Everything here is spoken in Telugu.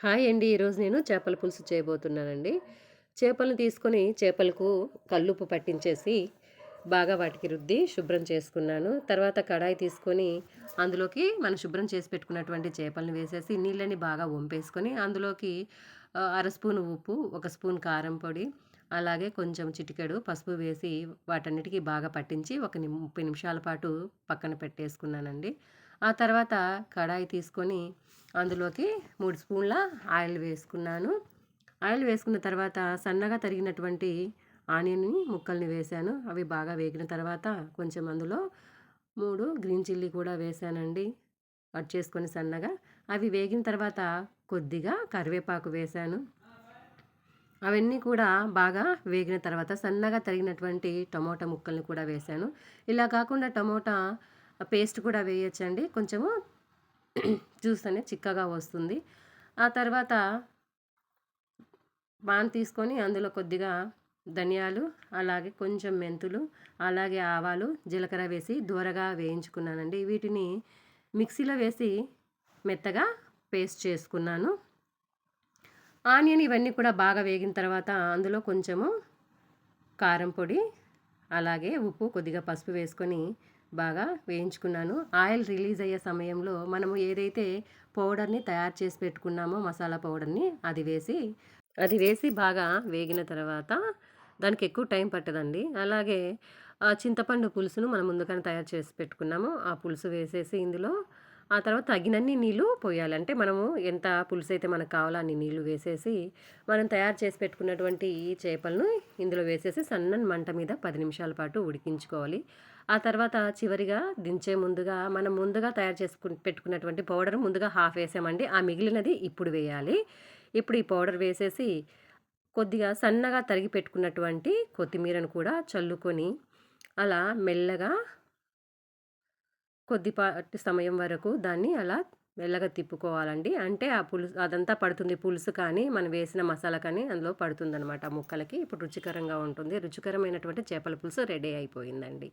హాయ్ అండి. ఈరోజు నేను చేపల పులుసు చేయబోతున్నానండి. చేపలను తీసుకొని చేపలకు కల్లుప్పు పట్టించేసి బాగా వాటికి రుద్ది శుభ్రం చేసుకున్నాను. తర్వాత కడాయి తీసుకొని అందులోకి మనం శుభ్రం చేసి పెట్టుకున్నటువంటి చేపలను వేసేసి నీళ్ళని బాగా వంపేసుకొని అందులోకి అర స్పూను ఉప్పు, ఒక స్పూన్ కారం పొడి, అలాగే కొంచెం చిటికెడు పసుపు వేసి వాటన్నిటికి బాగా పట్టించి ఒక 30 నిమిషాల పాటు పక్కన పెట్టేసుకున్నానండి. ఆ తర్వాత కడాయి తీసుకొని అందులోకి 3 స్పూన్ల ఆయిల్ వేసుకున్నాను. ఆయిల్ వేసుకున్న తర్వాత సన్నగా తరిగినటువంటి ఆనియన్ ముక్కల్ని వేశాను. అవి బాగా వేగిన తర్వాత కొంచెం అందులో 3 గ్రీన్ చిల్లీ కూడా వేశానండి. కట్ చేసుకొని సన్నగా. అవి వేగిన తర్వాత కొద్దిగా కరివేపాకు వేశాను. అవన్నీ కూడా బాగా వేగిన తర్వాత సన్నగా తరిగినటువంటి టమోటా ముక్కల్ని కూడా వేశాను. ఇలా కాకుండా టమోటా పేస్ట్ కూడా వేయొచ్చండి. కొంచెము జ్యూస్ అనేది చిక్కగా వస్తుంది. ఆ తర్వాత పాన్ తీసుకొని అందులో కొద్దిగా ధనియాలు, అలాగే కొంచెం మెంతులు, అలాగే ఆవాలు, జీలకర్ర వేసి దూరగా వేయించుకున్నానండి. వీటిని మిక్సీలో వేసి మెత్తగా పేస్ట్ చేసుకున్నాను. ఆనియన్ ఇవన్నీ కూడా బాగా వేగిన తర్వాత అందులో కొంచెము కారం పొడి, అలాగే ఉప్పు, కొద్దిగా పసుపు వేసుకొని బాగా వేయించుకున్నాను. ఆయిల్ రిలీజ్ అయ్యే సమయంలో మనము ఏదైతే పౌడర్ని తయారు చేసి పెట్టుకున్నామో మసాలా పౌడర్ని అది వేసి బాగా వేగిన తర్వాత దానికి ఎక్కువ టైం పట్టదండి. అలాగే చింతపండు పులుసును మనం ముందుగానే తయారు చేసి పెట్టుకున్నాము. ఆ పులుసు వేసేసి ఇందులో ఆ తర్వాత తగినన్ని నీళ్ళు పోయాలి. అంటే మనము ఎంత పులుసైతే మనకు కావాలో అన్ని నీళ్ళు వేసేసి మనం తయారు చేసి పెట్టుకున్నటువంటి ఈ చేపలను ఇందులో వేసేసి సన్నని మంట మీద 10 నిమిషాల పాటు ఉడికించుకోవాలి. ఆ తర్వాత చివరిగా దించే ముందుగా మనం ముందుగా తయారు పెట్టుకున్నటువంటి పౌడర్ ముందుగా హాఫ్ వేసామండి. ఆ మిగిలినది ఇప్పుడు వేయాలి. ఇప్పుడు ఈ పౌడర్ వేసేసి కొద్దిగా సన్నగా తరిగి పెట్టుకున్నటువంటి కొత్తిమీరను కూడా చల్లుకొని అలా మెల్లగా కొద్దిపాటి సమయం వరకు దాన్ని అలా మెల్లగా తిప్పుకోవాలండి. అంటే ఆ పులుసు అదంతా పడుతుంది. పులుసు కానీ, మనం వేసిన మసాలా కానీ అందులో పడుతుందనమాట ఆ ముక్కలకి. ఇప్పుడు రుచికరంగా ఉంటుంది. రుచికరమైనటువంటి చేపల పులుసు రెడీ అయిపోయిందండి.